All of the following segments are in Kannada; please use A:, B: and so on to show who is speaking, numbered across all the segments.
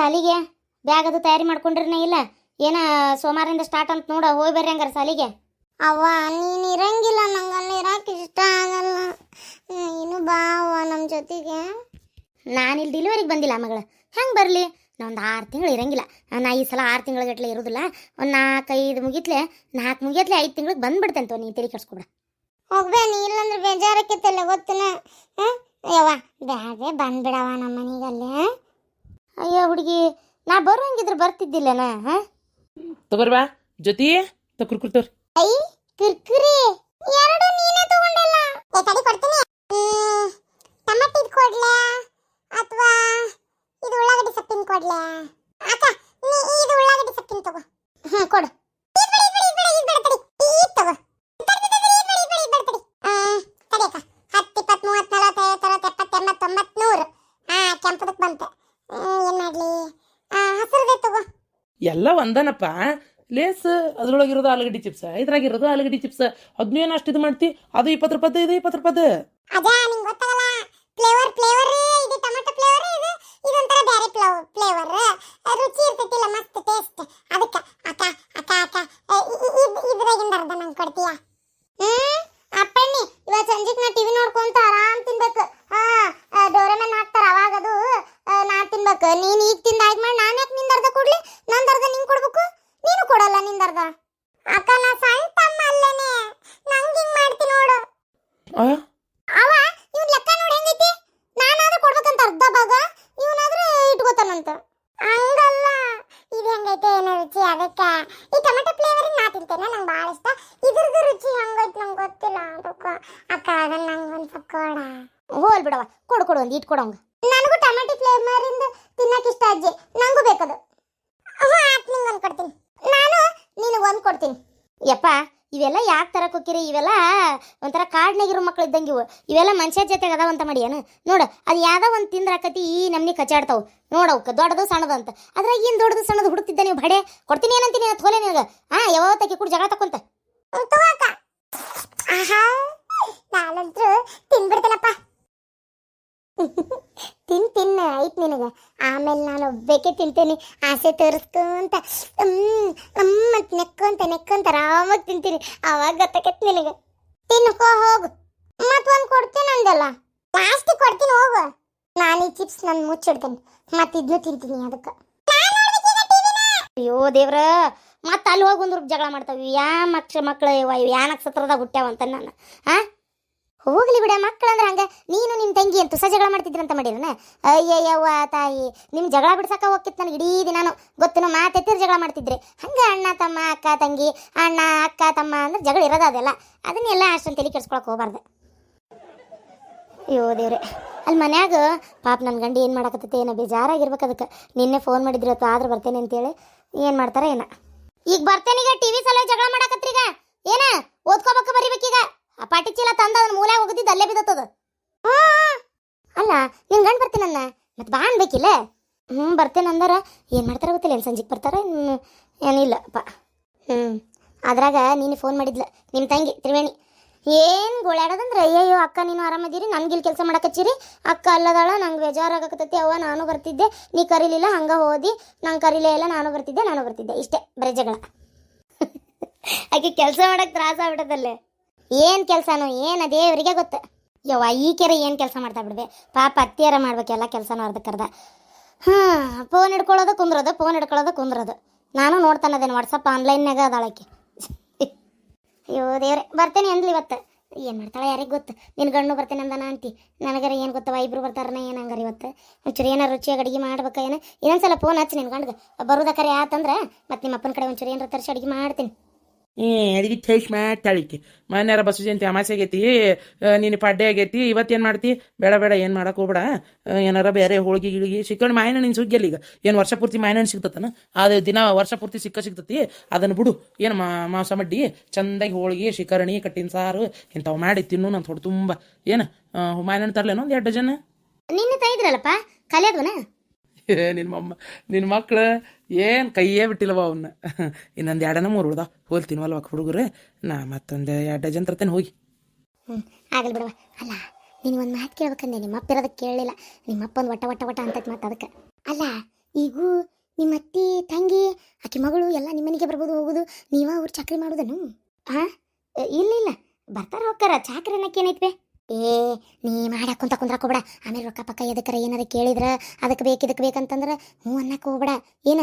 A: ಸಾಲಿಗೆ ಬ್ಯಾಗ್ ಅದು ತಯಾರಿ ಮಾಡ್ಕೊಂಡ್ರಿನ ಇಲ್ಲ ಏನ ಸೋಮವಾರದಿಂದ ಸ್ಟಾರ್ಟ್ ಅಂತ ನೋಡ ಹೋಗಿ ಬರ್ರಿ ಹಂಗಾರ ಸಾಲಿಗೆ.
B: ಅವ್ವ ನೀನು ಇರಂಗಿಲ್ಲ, ನಂಗೆ ಅಲ್ಲಿ ಇರಕ್ಕೆ ಇಷ್ಟ ಆಗಲ್ಲ. ನೀನು ಬಾ ಅವ್ವ ನಮ್ಮ ಜೊತೆಗೆ.
A: ನಾನು ಇಲ್ಲಿ ಡೆಲಿವರಿಗೆ ಬಂದಿಲ್ಲ ಮಗಳು, ಹೆಂಗೆ ಬರಲಿ? ನಾ ಒಂದು 6 ತಿಂಗಳು ಇರಂಗಿಲ್ಲ. ನಾ ಈ ಸಲ 6 ತಿಂಗಳ ಇರೋದಿಲ್ಲ. ಒಂದು 4-5 ಮುಗಿತ್ಲೆ 5 ತಿಂಗಳಿಗೆ ಬಂದ್ಬಿಡ್ತೇನೆ. ನೀ ತಲೆ ಕೆಡ್ಸ್ಕೊಬೇಡ.
B: ಹೋಗ್ಬೇ, ನೀ ಇಲ್ಲಂದ್ರೆ ಬೇಜಾರಕ್ಕಿತ್ತಲ್ಲ ಗೊತ್ತನ. ಯವ್ವ ಬ್ಯಾಗೆ ಬಂದ್ಬಿಡವ ನಮ್ಮ ಮನೆಗಲ್ಲೇ.
A: ಅಯ್ಯೋ ಹುಡುಗಿ, ನಾ ಬರೋಂಗಿದ್ರೆ ಬರ್ತಿದ್ದಿಲ್ಲನ.
C: ತಗೋರ್ಬಾ ಜೊತೆ ಕುರ್ಕುರ್.
B: ಐ ಕುರ್ಕುರಿ ಎರಡು ನೀನೇ ತಗೊಂಡಲ್ಲ. ತಡಿ ಕೊಡ್ತೀನಿ. ಟಮಾಟಿ ಕೊಡ್ಲಾ ಅಥವಾ ಇದು ಉಳ್ಳಾಗಡ್ಡಿ ಸೊಪ್ಪಿನ ಕೊಡ್ಲಾ? ಅಕ್ಕ ನೀ ಇದು ಉಳ್ಳಾಗಡ್ಡಿ ಸೊಪ್ಪಿನ ತಗೋ.
A: ಕೊಡು.
C: ಎಲ್ಲ ಒಂದನಪ್ಪ. ಲೇಸ್ ಅದ್ರೊಳಗಿರೋದು ಆಲೂಗಡ್ಡಿ ಚಿಪ್ಸ್, ಇದ್ರಾಗಿರೋದು ಆಲೂಗಡ್ಡಿ ಚಿಪ್ಸ್. ಅದನ್ನೂ ಏನು ಅಷ್ಟು ಇದು ಮಾಡ್ತಿ? ಅದು 20 ರೂಪಾಯಿ, ಇದು 20 ರೂಪಾಯಿ.
B: ಅದೇ ನಿಂಗೆ ಗೊತ್ತಾಗಲ್ಲ. ಫ್ಲೇವರ್ ಇದು ಟೊಮೆಟೊ ಫ್ಲೇವರ್, ಇದೊಂಥರ ಬೇರೆ ಫ್ಲೇವರ್. ರುಚಿ ಇರ್ತೈತಿಲ್ಲ, ಮಸ್ತ್ ಟೇಸ್ಟ್. ಅದಕ್ಕೆ ಅಕ್ಕ ಅಕ್ಕ ಅಕ್ಕ ಇದ್ರಾಗಿಂದ ಅರ್ಧ ನಂಗೆ ಕೊಡ್ತೀಯಾ? ಅಪ್ಪಣ್ಣಿ ಇವತ್ತು ಸಂಜೆಗೆ ನಾ ಟಿವಿ ನೋಡ್ಕೊಂತ ಆರಾಮ್ ತಿನ್ಬೇಕು. ಡೋರೆಮನ್ ಹಾಕ್ತಾರ ಅವಾಗ ಅದು ನಾ ತಿನ್ಬೇಕು. ನೀನು ಈಗ ತಿಂದಾಯ್ತು ಮಾಡಿ ನಾನು ಯಾಕೆ ನಿಂದ ಅರ್ಧ ಕೊಡ್ಲಿ? ನಂದು ಅರ್ಧ ನಿಂಗೆ ಕೊಡ್ಬೇಕು. ನೀನು ಕೊಡಲ್ಲ ನಿಂದ ಅರ್ಧ. ಅಕ್ಕ ನಾ ಸಣ್ಣ ತಮ್ಮ ಅಲ್ಲೇನೆ, ನಂಗೆ ಹಿಂಗೆ ಮಾಡ್ತೀನಿ ನೋಡು. ಅವ ಇವ್ನ ಲೆಕ್ಕ ನೋಡಿ ಹೆಂಗೈತಿ. ನಾನಾದ್ರೂ ಕೊಡ್ಬೇಕಂತ ಅರ್ಧ ಭಾಗ, ಇವನಾದ್ರೂ ಇಟ್ಕೋತಾನಂತ. ಹಂಗಲ್ಲ, ಇದು ಹೆಂಗೈತೆ ಏನೋ ರುಚಿ. ಅದಕ್ಕೆ ಈ ಟೊಮೆಟೊ ಫ್ಲೇವರ್ ನಾ ತಿಂತೇನೆ, ನಂಗೆ ಭಾಳ ಇಷ್ಟ. ಇದ್ರದ್ದು ರುಚಿ ಹೆಂಗೈತೆ ನಂಗೆ ಗೊತ್ತಿಲ್ಲ. ಅದಕ್ಕೆ ಅಕ್ಕ ಅದನ್ನ ನಂಗೆ ಒಂದು ಪಕ್ಕೋಡ.
A: ಹೋಲ್ ಬಿಡವ, ಕೊಡು ಒಂದು ಇಟ್ ಕೊಡೋಂಗ.
B: ನನಗೂ ಟೊಮೆಟೊ ಫ್ಲೇವರಿಂದ ತಿನ್ನಕ್ಕೆ ಇಷ್ಟ ಅಜ್ಜಿ, ನಂಗೂ ಬೇಕದು. ನಿಂಗೆ ಒಂದು ಕೊಡ್ತೀನಿ, ನಾನು ನಿನಗೆ ಒಂದು ಕೊಡ್ತೀನಿ.
A: ಯಪ್ಪ ಇವೆಲ್ಲ ಯಾಕೆ ತರಕ್ಕೆ ಹೋಗಿರಿ? ಇವೆಲ್ಲ ಒಂಥರ ಕಾಡ್ನಾಗಿರೋ ಮಕ್ಳು ಇದ್ದಂಗೆ ಇವೆಲ್ಲ ಮನುಷ್ಯ ಜೊತೆಗೆ ಅದಾವಂತ ಮಾಡಿ ಏನು ನೋಡು. ಅದು ಯಾವ್ದೋ ಒಂದು ತಿಂದ್ರಾಕತಿ ಈ ನಮ್ನಿ ಕಚ್ಚಾಡ್ತಾವು ನೋಡವ್ಕ, ದೊಡ್ಡದು ಸಣ್ಣದು ಅಂತ. ಅದ್ರಾಗ ಏನು ದೊಡ್ಡದು ಸಣ್ಣದು ಹುಡುಕ್ತಿದ್ದ ನೀವು ಬಡೆ ಕೊಡ್ತೀನಿ ಏನಂತೀನಿ ಥೋಲೆ ನಿನಗೆ. ಯಾವತ್ತಕ್ಕೆ ಕೂಡ ಜಗಳ ತಕೊಂತ
B: ನಾನಂತೂ ತಿನ್ಬಿಡ್ತೇನಪ್ಪ. ತಿನ್ನ ಆಯ್ತು ನಿನಗೆ. ಆಮೇಲೆ ನಾನು ಒಬ್ಬೇಕೆ ತಿಂತೇನೆ, ಆಸೆ ತೋರಿಸ್ಕೊಂತ ನೆಕ್ಕಂತ ಆರಾಮಾಗಿ ತಿಂತೀನಿ. ಆವಾಗ ಗೊತ್ತಾಕೈತಿ ನಿನಗೆ. ತಿನ್ಕೋ ಹೋಗು. ಮತ್ತೊಂದು ಕೊಡ್ತೀನಿ ಅಂದಲ್ಲ, ಲಾಸ್ಟ್ ಕೊಡ್ತೀನಿ ಹೋಗು. ನಾನು ಈ ಚಿಪ್ಸ್ ನಾನು ಮುಚ್ಚಿಡ್ತೇನೆ, ಮತ್ತೆ ಇದನ್ನು ತಿಂತೀನಿ. ಅದಕ್ಕೆ
A: ಅಯ್ಯೋ ದೇವ್ರ, ಮತ್ತೆ ಅಲ್ಲಿ ಹೋಗಿ ಒಂದು ಜಗಳ ಮಾಡ್ತಾವೆ. ಮಕ್ಕಳು ಯಾ ನಕ್ಷತ್ರದಾಗ ಹುಟ್ಟ್ಯಾವಂತ ನಾನು. ಹೋಗ್ಲಿ ಬಿಡ, ಮಕ್ಕಳಂದ್ರೆ ಹಂಗೆ. ನೀನು ನಿಮ್ಮ ತಂಗಿ ಅಂತ ಹೊಸ ಜಗಳ ಮಾಡ್ತಿದ್ರಂತ ಮಾಡಿರನ? ಅಯ್ಯಯ್ಯವ್ವ ತಾಯಿ, ನಿಮ್ಮ ಜಗಳ ಬಿಡ್ಸಕ್ಕೆ ಹೋಗ್ತಿತ್ತು ನನಗೆ ಇಡೀ ದಿನಾನು. ಗೊತ್ತೇನೋ, ಮಾತೆತ್ತಿರ ಜಗಳ ಮಾಡ್ತಿದ್ರಿ. ಹಂಗೆ ಅಣ್ಣ ತಮ್ಮ, ಅಕ್ಕ ತಂಗಿ, ಅಣ್ಣ ಅಕ್ಕ ತಮ್ಮ ಅಂದ್ರೆ ಜಗಳ ಇರೋದು ಅದೆಲ್ಲ. ಅದನ್ನೆಲ್ಲ ಅಷ್ಟೊಂದು ತಲೆ ಕೆಡ್ಸ್ಕೊಳಕ್ಕೆ ಹೋಗ್ಬಾರ್ದು. ಅಯ್ಯೋ ದೇವ್ರೆ, ಅಲ್ಲಿ ಮನ್ಯಾಗ ಪಾಪ ನನ್ನ ಗಂಡ ಏನು ಮಾಡಕತ್ತೈತೆ ಏನೋ ಬೇಜಾರಾಗಿರ್ಬೇಕು. ಅದಕ್ಕೆ ನಿನ್ನೆ ಫೋನ್ ಮಾಡಿದ್ರಿ ಅಥವಾ ಆದ್ರೂ ಬರ್ತೇನೆ ಅಂತೇಳಿ ಏನು ಮಾಡ್ತಾರೆ ಏನ. ಈಗ ಬರ್ತೇನೀಗ, ಟಿ ವಿ ಸಲ ಜಗಳ ಮಾಡಕತ್ರೀಗ. ಏನ ಓದ್ಕೋಬೇಕು ಬರಿಬೇಕೀಗ. ಆ ಪಾಟಿ ಚೀಲ ತಂದ ಅದನ್ನ ಮೂಲೆ ಹೋಗಿದ್ದು ಅಲ್ಲೇ ಬಿದ್ದತ್ತದ. ಅಲ್ಲ ನಿನ್ ಗಂಡು ಬರ್ತೀನನ್ನ ಮತ್ತೆ ಬಾ ಅನ್ಬೇಕಿಲ್ಲ. ಬರ್ತೇನೆ ಅಂದಾರ ಏನು ಮಾಡ್ತಾರ ಗೊತ್ತಿಲ್ಲ. ಏನು ಸಂಜೆಗೆ ಬರ್ತಾರ ಏನಿಲ್ಲಪ್ಪ. ಅದ್ರಾಗ ನೀನು ಫೋನ್ ಮಾಡಿದ್ಲ ನಿಮ್ಮ ತಂಗಿ ತ್ರಿವೇಣಿ. ಏನು ಗೋಳಾಡೋದಂದ್ರೆ, ಅಯ್ಯಯ್ಯೋ ಅಕ್ಕ ನೀನು ಆರಾಮದಿರಿ, ನನ್ಗಿಲ್ಲಿ ಕೆಲಸ ಮಾಡಕಚ್ಚಿರಿ, ಅಕ್ಕ ಅಲ್ಲದಾಳ, ನಂಗೆ ಬೇಜಾರಾಗಕತ್ತೈತಿ, ಅವ್ವ ನಾನು ಬರ್ತಿದ್ದೆ, ನೀ ಕರೀಲಿಲ್ಲ, ಹಂಗೆ ಹೋದಿ, ನಂಗೆ ಕರೀಲೇ ಇಲ್ಲ, ನಾನು ಬರ್ತಿದ್ದೆ. ಇಷ್ಟೇ ಬರೀ ಜಗಳ. ಆಕೆ ಕೆಲಸ ಮಾಡಕ್ಕೆ ತ್ರಾಸ ಆಗ್ಬಿಟ್ಟದಲ್ಲೇ. ಏನು ಕೆಲಸನೋ ಏನು ದೇವರಿಗೆ ಗೊತ್ತ. ಯವ್ವ ಈ ಕೆರೆ ಏನು ಕೆಲಸ ಮಾಡ್ತಾ ಬಿಡ್ಬೆ. ಪಾಪ ಅತ್ತಿಯಾರ ಮಾಡ್ಬೇಕೆಲ್ಲ ಕೆಲಸನೂ ಅರ್ಧಕ್ಕರ್ಧ. ಫೋನ್ ಹಿಡ್ಕೊಳ್ಳೋದು ಕುಂದ್ರೋದು. ನಾನು ನೋಡ್ತಾನದೇನು ವಾಟ್ಸಪ್ ಆನ್ಲೈನ್ನಾಗ ಅದಾಳಕ್ಕೆ. ಅಯ್ಯೋ ದೇವ್ರೆ, ಬರ್ತೇನೆ ಅಂದ್ಲಿ ಇವತ್ತು. ಏನು ಮಾಡ್ತಾಳೆ ಯಾರಿಗೆ ಗೊತ್ತು. ನಿನ್ನ ಗಂಡು ಬರ್ತೇನೆ ಅಂದಾನ ಅಂತಿ, ನನಗರ ಏನು ಗೊತ್ತವ. ಇಬ್ರು ಬರ್ತಾರನ ಏನು ಹಂಗಾರ ಇವತ್ತು. ಒಂಚೂರು ಏನಾರು ರುಚಿಯಾಗಿ ಅಡುಗೆ ಮಾಡ್ಬೇಕಾ ಏನು. ಇನ್ನೊಂದ್ಸಲ ಫೋನ್ ಹಚ್ಚಿ ನಿನ್ನ ಗಂಡ್ಗೆ ಬರೋದಕ್ಕರೆ ಆತಂದ್ರೆ ಮತ್ತೆ ನಿಮ್ಮ ಅಪ್ಪನ ಕಡೆ ಒಂಚೂರು ಏನಾರು ತರಿಸಿ ಅಡುಗೆ ಮಾಡ್ತೀನಿ.
C: ಅಡಿಗೆ ಚೇಸ್ ಮಾಡ್ತಾಳಿಕೆ. ಮನ್ಯಾರ ಬಸ್ಸು ಜಯಂತಿ ಅಮಾಸೆ ಆಗೈತಿ, ನೀನು ಪಡ್ಡೆ ಆಗೈತಿ. ಇವತ್ತೇನು ಮಾಡ್ತಿ? ಬೇಡ ಏನು ಮಾಡಕ್ಕೆ ಹೋಗ್ಬೇಡ. ಏನಾರ ಬೇರೆ ಹೋಳಿಗೆ ಗಿಳಿಗೆ ಸಿಕ್ಕಣ್ ಮಾಯಣ್ಣ ನಿನ್ನ ಸುಗ್ಗಿಯಲ್ಲಿ. ಈಗ ಏನು ವರ್ಷ ಪೂರ್ತಿ ಮಾಯಣ್ಣ ಸಿಗ್ತತನ? ಅದು ದಿನ ವರ್ಷ ಪೂರ್ತಿ ಸಿಗ್ತತಿ. ಅದನ್ನು ಬಿಡು. ಏನು ಮಾಂಸ ಮಡ್ಡಿ ಚಂದಾಗಿ ಹೋಳಿಗೆ ಶಿಕರಣಿ ಕಟ್ಟಿನ ಸಾರು ಇಂಥವು ಮಾಡಿ ತಿನ್ನು. ನಾನು ಥೋಡೆ ತುಂಬ ಏನು ಮಾಯಣ್ಣ ತರಲೇನೋ ಒಂದು 2 ಡಜನ್.
A: ನಿನ್ನ ತಂದಿದ್ರಲ್ಲಪ್ಪ ಕಲಿಯೋದನ.
C: ನಿನ್ನ ಮಕ್ಳು ಏನು ಕೈಯೇ ಬಿಟ್ಟಿಲ್ಲವ ಅವನ್ನ. ಇನ್ನೊಂದು 2-3 ಉಳ್ದ ಹೋಲ್ತೀನಿ ಅಲ್ವ ಹುಡುಗರು. ನಾ ಮತ್ತೊಂದು 2 ಡಜನ್ ತರ್ತೇನೆ ಹೋಗಿ.
A: ಆಗಲ್ ಬಿಡವ. ಅಲ್ಲ ನೀನು ಒಂದು ಮಾತು ಕೇಳ್ಬೇಕಂದೆ, ನಿಮ್ಮ ಅಪ್ಪ ಇರೋದಕ್ಕೆ ಕೇಳಲಿಲ್ಲ. ನಿಮ್ಮ ಅಪ್ಪ ಒಂದು ವಟ ಅಂತೈತಿ ಮತ್ತೆ ಅದಕ್ಕೆ. ಅಲ್ಲ ಈಗೂ ನಿಮ್ಮ ಅತ್ತಿ ತಂಗಿ ಆಕೆ ಮಗಳು ಎಲ್ಲ ನಿಮ್ಮನೆಗೆ ಬರ್ಬೋದು ಹೋಗೋದು ನೀವ ಅವ್ರು ಚಾಕ್ರಿ ಮಾಡೋದನು ಹಾ ಇಲ್ಲ ಇಲ್ಲ ಬರ್ತಾರ ಹೋಗ್ತಾರ ಚಾಕ್ರಿ ಅನ್ನಕ್ಕೇನೈತ್ವೆ ಏ ನೀ ಮಾಡಕ್ ಕುಂತ ಕುಂದ್ರಕ್ ಹೋಗ್ಬೇಡ ಆಮೇಲೆ ರೊಕ್ಕ ಪಕ್ಕ ಎದಕ್ಕರ ಏನಾರ ಕೇಳಿದ್ರ ಅದಕ್ಕೆ ಇದಕ್ಕೆ ಬೇಕಂತಂದ್ರ ಹ್ಞೂ ಅನ್ನಕ್ಕೆ ಹೋಗ್ಬೇಡ ಏನ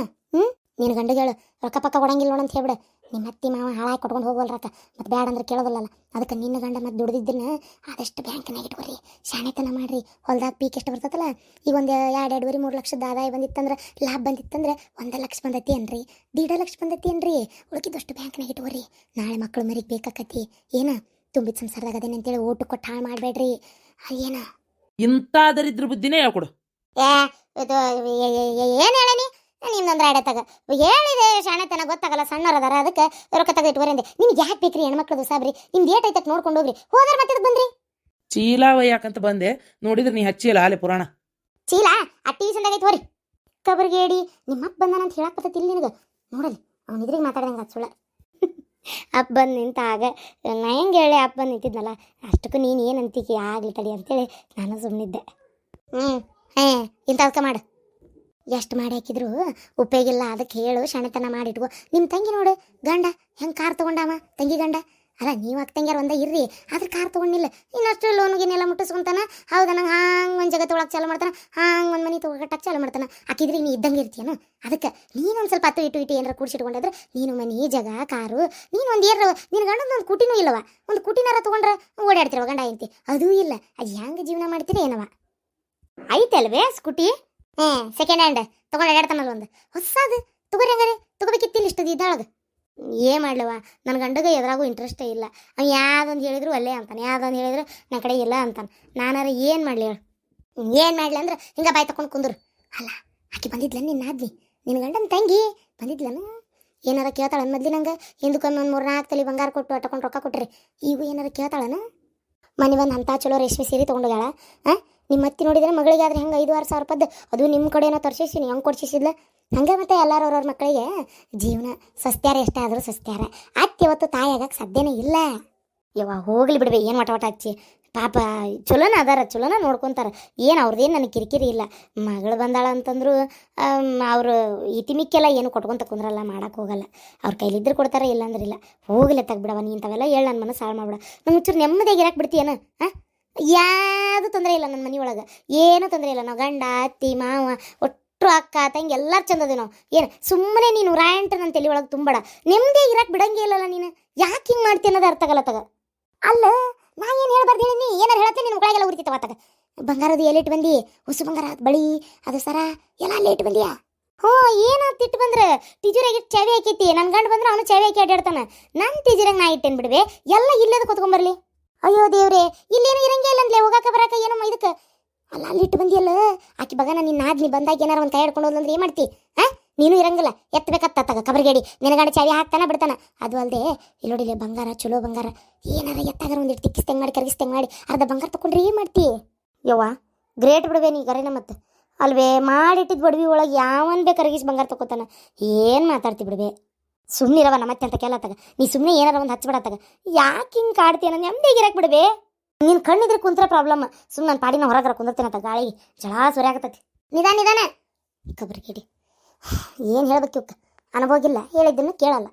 A: ನಿನ್ನ ಗಂಡಗೆ ಹೇಳು ರೊಕ್ಕ ಪಕ್ಕ ಕೊಡಂಗಿಲ್ಲ ನೋಡಂತ ಹೇಳ್ಬಿಡ ನಿಮ್ಮ ಅತ್ತಿ ಮಾವ ಹಾಳಾಗಿ ಕೊಟ್ಕೊಂಡು ಹೋಗೋಲ್ ರೊಕ್ಕ ಮತ್ತೆ ಬ್ಯಾಡ ಅಂದ್ರೆ ಕೇಳೋದಲ್ಲ ಅದಕ್ಕೆ ನಿನ್ನ ಗಂಡ ಮತ್ತೆ ದುಡ್ದಿದ್ದನ್ನ ಆದಷ್ಟು ಬ್ಯಾಂಕ್ನಾಗ ಇಟ್ಕೊರಿ ಶಾಣೆತನ ಮಾಡ್ರಿ ಹೊಲ್ದಾಗ ಪೀಕ್ ಎಷ್ಟು ಬರ್ತೈತಲ್ಲ ಈಗ ಒಂದು 2-2.5-3 ಲಕ್ಷದ ಆದಾಯ ಬಂದಿತ್ತಂದ್ರೆ ಲಾಭ ಬಂದಿತ್ತಂದ್ರೆ 1 ಲಕ್ಷ ಬಂದೈತಿ ಅನ್ರಿ 1.5 ಲಕ್ಷ ಬಂದೈತಿ ಅನ್ರಿ ಉಳ್ಕಿದಷ್ಟು ಬ್ಯಾಂಕ್ನಾಗ ಇಟ್ಕೊರಿ ನಾಳೆ ಮಕ್ಕಳು ಮರಿಗೆ ಬೇಕಾಕತಿ ಏನ ತುಂಬಿದ ಸಂಸಾರದಾಗ ಅದೇನೆ ಅಂತೇಳಿ ಓಟು ಕೊಟ್ಟು ಹಾಳು ಮಾಡಬೇಡ್ರಿ ಏನ
C: ಇಂಥ ದರಿದ್ರ ಬುದ್ಧಿನೇ ಹೇಳ್ಕೊಡು.
A: ಏ ಇದು ಏನು ಹೇಳನಿ ನಿಮ್ದೊಂದು ಆಡತ್ತಾಗ ಹೇಳಿದೆ ಶಾಣೆತನ ಗೊತ್ತಾಗಲ್ಲ ಸಣ್ಣರದಾರ ಅದಕ್ಕೆ ರೊಕ್ಕ ತೆಗೆದಿಟ್ಟು ಅಂದೆ ನಿಮ್ಗೆ ಯಾಕೆ ಬೇಕ್ರಿ ಹೆಣ್ಮಕ್ಳದು ಸಾಬ್ರಿ ನಿಮ್ದು ಏಟ್ ಐತಕ್ ನೋಡ್ಕೊಂಡು ಹೋಗ್ರಿ ಹೋದ್ರ ಮತ್ತೆ ಬಂದ್ರಿ
C: ಚೀಲ ಒಯ್ಯಾಕಂತ ಬಂದೆ ನೋಡಿದ್ರೆ ನೀ ಹಚ್ಚಿಲ್ಲ ಆಲೆ ಪುರಾಣ
A: ಚೀಲ ಆ ಟಿ ವಿ ಸಂದಾಗ ಐತೆ ಹೋರಿ ಕಬರ್ಗೇಡಿ ನಿಮ್ಮಪ್ಪ ಬಂದಾನಂತ ಹೇಳಕ್ ಬರ್ತೈತಿಲ್ಲ ನಿನಗೆ ನೋಡಲಿ ಅವ್ನ ಇದ್ರಿಗೆ ಮಾತಾಡ್ದಂಗೆ ಅದು ಸುಳ್ಳ ಅಪ್ಪ ಬಂದು ನಿಂತಾಗ ನಾ ಹೆಂಗೆ ಹೇಳಿ ಅಪ್ಪ ಬಂದು ನಿಂತಿದ್ನಲ್ಲ ಅಷ್ಟಕ್ಕೂ ನೀನು ಏನು ಅಂತಿಕೆ ಆಗಲಿ ತಡಿ ಅಂತೇಳಿ ನಾನು ಸುಮ್ಮನಿದ್ದೆ ಇಂಥದ್ಕ ಮಾಡು ಎಷ್ಟು ಮಾಡಿ ಹಾಕಿದ್ರು ಉಪಯೋಗಿಲ್ಲ ಅದಕ್ಕೆ ಹೇಳು ಶಾಣೆತನ ಮಾಡಿಟ್ಕೋ ನಿಮ್ಮ ತಂಗಿ ನೋಡು ಗಂಡ ಹೆಂಗೆ ಕಾರ್ ತೊಗೊಂಡಾವ ತಂಗಿ ಗಂಡ ಅಲ್ಲ ನೀವು ಅಕ್ಕ ತಂಗಿಯಾರು ಒಂದೇ ಇರ್ರಿ ಆದ್ರೆ ಕಾರ್ ತೊಗೊಂಡಿಲ್ಲ ಇನ್ನಷ್ಟು ಲೋನ್ಗಿನೆಲ್ಲ ಮುಟ್ಟಿಸ್ಕೊಂತಾನ ಹೌದಾ ನಂಗೆ ಹಾಂಗೆ ಒಂದು ಜಾಗ ತೊಗೊಳಕ್ಕೆ ಚಾಲು ಮಾಡ್ತಾನೆ ಹಾಂಗೆ ಒಂದು ಮನೆ ತೊಗೊಳಕ್ಕೆ ಚಾಲು ಮಾಡ್ತಾನೆ ಹಾಕಿದ್ರೆ ನೀನು ಇದ್ದಂಗೆ ಇರ್ತೀಯನ ಅದಕ್ಕೆ ನೀನೊಂದು ಸ್ವಲ್ಪ ಹತ್ತು ಇಟ್ಟು ಏನಾರ ಕೂಡಿಸಿಟ್ಕೊಂಡಿದ್ರೆ ನೀನು ಮನೆ ಜಾಗ ಕಾರು ನೀನು ಒಂದು ಏನಾರ ನಿನ್ನ ಗಂಡನ ಒಂದು ಕುಟಿನೂ ಇಲ್ಲವ ಒಂದು ಕುಟಿನಾರ ತೊಗೊಂಡ್ರೆ ಓಡಾಡ್ತಿರವ ಗಂಡ ಐತಿ ಅದೂ ಇಲ್ಲ ಅದು ಹೆಂಗೆ ಜೀವನ ಮಾಡ್ತೀರಿ ಏನವ ಐತಲ್ವೇ ಸ್ಕೂಟಿ ಸೆಕೆಂಡ್ ಹ್ಯಾಂಡ್ ತೊಗೊಂಡು ಅಡ್ಯಾಡ್ತಾನಲ್ಲ ಒಂದು ಹೊಸದು ತೊಗೊರಿ ಹಂಗಾರೆ ತೊಗೋಬೇಕಿತ್ತಿಲ್ಲ ಇಷ್ಟದ ಇದ್ದಾಳದು ಏನು ಮಾಡ್ಲವ ನನ್ನ ಗಂಡಗೆ ಎದ್ರಾಗೂ ಇಂಟ್ರೆಸ್ಟೇ ಇಲ್ಲ ಅವ್ನು ಯಾವುದೊಂದು ಹೇಳಿದ್ರು ಅಲ್ಲೇ ಅಂತಾನೆ ಯಾವುದೊಂದು ಹೇಳಿದ್ರು ನನ್ನ ಕಡೆ ಇಲ್ಲ ಅಂತಾನೆ ನಾನಾರ ಏನು ಮಾಡಲಿ ಹೇಳು ಏನು ಮಾಡಲಿ ಅಂದ್ರೆ ಹಿಂಗೆ ಬಾಯಿ ತಕೊಂಡು ಕುಂದ್ರು ಅಲ್ಲ ಆಕೆ ಬಂದಿದ್ಲ ನಿನ್ನ ಆದ್ನಿ ನಿನ್ನ ಗಂಡನ ತಂಗಿ ಬಂದಿದ್ಲನ ಏನಾರ ಕೇಳ್ತಾಳ ಮೊದ್ಲು ನಂಗೆ ಹಿಂದಕ್ಕೊಮ್ಮೆ ಒಂದು 3-4 ತೊಲಿ ಬಂಗಾರ ಕೊಟ್ಟು ಅಟ್ಟಕೊಂಡು ರೊಕ್ಕ ಕೊಟ್ರಿ ಈಗ ಏನಾರ ಕೇಳ್ತಾಳನ ಮನೆ ಬಂದು ಅಂಥ ಚಲೋ ರೇಷ್ಮೆ ಸೀರೆ ತೊಗೊಂಡೋಗ್ಯಾಳ ನಿಮ್ಮ ಅತ್ತಿ ನೋಡಿದ್ರೆ ಮಗಳಿಗೆ ಆದ್ರೆ ಹೆಂಗೆ 5-6 ಸಾವಿರ ರೂಪಾಯಿ ಅದು ನಿಮ್ಮ ಕಡೆನೋ ತರ್ಸಿಸಿನಿ ಹೆಂಗೆ ಕೊಡ್ಸಿಸಿದ್ಲ ಹಂಗೆ ಮತ್ತೆ ಎಲ್ಲರೂ ಅವ್ರವ್ರ ಮಕ್ಕಳಿಗೆ ಜೀವನ ಸಸ್ತ್ಯಾರ ಎಷ್ಟೇ ಆದರೂ ಸಸ್ತ್ಯಾರ ಅತ್ತಿ ಅವತ್ತು ತಾಯಿ ಆಗಕ್ಕೆ ಸಾಧ್ಯನೇ ಇಲ್ಲ ಯವ್ವ ಹೋಗ್ಲಿ ಬಿಡ್ಬೇ ಏನು ವಟ ಹಚ್ಚಿ ಪಾಪ ಚಲೋನ ಅದಾರ ಚಲೋನ ನೋಡ್ಕೊತಾರೆ ಏನು ಅವ್ರದ್ದೇನು ನನಗೆ ಕಿರಿಕಿರಿ ಇಲ್ಲ ಮಗಳು ಬಂದಾಳ ಅಂತಂದ್ರು ಅವರು ಇತಿಮಿಕ್ಕೆಲ್ಲ ಏನು ಕೊಟ್ಕೊಂತ ಕುಂದ್ರಲ್ಲ ಮಾಡೋಕೆ ಹೋಗಲ್ಲ ಅವ್ರ ಕೈಲಿದ್ರೆ ಕೊಡ್ತಾರೆ ಇಲ್ಲಾಂದ್ರೆ ಇಲ್ಲ ಹೋಗಲೇ ತೆಗ್ಬಿಡವ ನೀ ಇಂಥವೆಲ್ಲ ಹೇಳಿ ನನ್ನ ಮನಸ್ಸು ಹಾಳು ಮಾಡ್ಬಿಡ ನಂಗೆ ಒಂಚೂರು ನೆಮ್ಮದಿಯಾಗಿ ಇರಕ್ಕೆ ಬಿಡ್ತೀಯನ ಯಾವುದು ತೊಂದರೆ ಇಲ್ಲ ನನ್ನ ಮನೆಯೊಳಗೆ ಏನೂ ತೊಂದರೆ ಇಲ್ಲ ನಾವು ಗಂಡ ಅತ್ತಿ ಮಾವ ಒಟ್ಟರು ಅಕ್ಕ ತಂಗಿ ಎಲ್ಲರೂ ಚಂದದೆ ನಾವು ಏನು ಸುಮ್ಮನೆ ನೀನು ರಾಯಂಟ ನನ್ನ ತಲೆ ಒಳಗೆ ತುಂಬಬೇಡ ನೆಮ್ಮದಿಯಾಗಿ ಇರಕ್ಕೆ ಬಿಡಂಗೇ ಇಲ್ಲಲ್ಲ ನೀನು ಯಾಕೆ ಹಿಂಗೆ ಮಾಡ್ತೀನಿ ಅನ್ನೋದು ಅರ್ಥ ಆಗಲ್ಲ ತಗ ಅಲ್ಲ ನಾ ಏನು ಹೇಳ್ಬಾರ್ದು ಹೇಳಿ ಏನಾರು ಹೇಳತ್ತೆ ನಿನ್ನ ಮಕ್ಕಳಿಗೆಲ್ಲ ಉರಿತಿತ್ತವ ತಗ ಬಂಗಾರದು ಎಲ್ಲಿಟ್ಟು ಬಂದು ಹೊಸ ಬಂಗಾರ ಬಳಿ ಅದು ಸರ ಎಲ್ಲ ಲೇಟ್ ಬಂದಿಯಾ ಹ್ಞೂ ಏನಾಗ್ತಿಟ್ಟು ಇಟ್ಟು ಬಂದ್ರೆ ಟೀಚರಾಗಿ ಚಾವಿ ಹಾಕೈತಿ ನನ್ನ ಗಂಡು ಬಂದ್ರೆ ಅವನು ಚಾವಿ ಹಾಕಿ ಅಡ್ಡಾಡ್ತಾನೆ ನನ್ನ ಟೀಚರಾಗಿ ನಾ ಇಟ್ಟೇನು ಬಿಡ್ವೆ ಎಲ್ಲ ಇಲ್ಲದ ಕೂತ್ಕೊಂಬರ್ಲಿ ಅಯ್ಯೋ ದೇವ್ರೆ ಇಲ್ಲೇನು ಇರಂಗೇ ಇಲ್ಲ ಅಂದ್ಲೆ ಹೋಗಾಕ ಬರಾಕ ಏನಮ್ಮ ಇದಕ್ಕೆ ಅಲ್ಲ ಅಲ್ಲಿ ಇಟ್ಟು ಬಂದಿಯಲ್ಲ ಆಕಿ ಬಗನ ನಿನ್ನ ಆದ್ನಿ ಬಂದಾಗ ಏನಾರ ಒಂದು ಕೈ ಹಿಡ್ಕೊಂಡು ಹೋದ್ಲಂದ್ರೆ ಏನು ಮಾಡ್ತಿ ನೀನು ಇರಂಗಿಲ್ಲ ಎತ್ತಬೇಕತ್ತ ತಗ ಕಬರ್ಗೇಡಿ ನಿನಗಂಡ ಚಾವಿ ಹಾಕ್ತಾನ ಬಿಡ್ತಾನ ಅದು ಅಲ್ಲದೆ ಇಲ್ಲೋಡಿಲೆ ಬಂಗಾರ ಚಲೋ ಬಂಗಾರ ಏನಾರ ಎತ್ತಾಗಾರ ಒಂದಿಟ್ಟು ತಿಕ್ಕಿಸ್ತಂಗೆ ಮಾಡಿ ಕರಗಿಸ್ತಂಗೆ ಮಾಡಿ ಅರ್ಧ ಬಂಗಾರ ತಗೊಂಡ್ರೆ ಏನು ಮಾಡ್ತಿ ಯವ್ವ ಗ್ರೇಟ್ ಬಿಡ್ಬೇ ನೀ ಗರೇನ ಮತ್ತೆ ಅಲ್ವೇ ಮಾಡಿಟ್ಟಿದ್ದು ಬಡವಿ ಒಳಗೆ ಯಾವನ್ ಬೇಕು ಕರಗಿಸಿ ಬಂಗಾರ ತಗೋತಾನ ಏನು ಮಾತಾಡ್ತಿ ಬಿಡ್ಬೇ ಸುಮ್ಮನಿರವ ಮತ್ತೆ ಅಂತ ಕೇಳ ತಗ ನೀ ಸುಮ್ಮನೆ ಏನಾರ ಒಂದು ಹಚ್ಬಿಡತ್ತಾಗ ಯಾಕೆ ಹಿಂಗೆ ಕಾಡ್ತೀಯ ನಾನು ನೆಮ್ಮದಿಗೆ ಇರಕ್ಕೆ ಬಿಡ್ಬೇ ನೀನು ಕಣ್ಣಿದ್ರೆ ಕುಂತ್ರ ಪ್ರಾಬ್ಲಮ್ ಸುಮ್ಮನೆ ನನ್ನ ಪಾಡಿನ ಹೊರಗರ ಕುಂದಿರ್ತೀನಂತ ಗಾಳಿಗೆ ಜಳ ಸುರಿಯಾಗತ್ತೈತಿ ನಿಧಾನ ಕಬರ್ಗೇಡಿ ಏನು ಹೇಳ್ಬೇಕು ಅನುಭೋಗಿಲ್ಲ ಹೇಳಿದ್ದನ್ನು ಕೇಳಲ್ಲ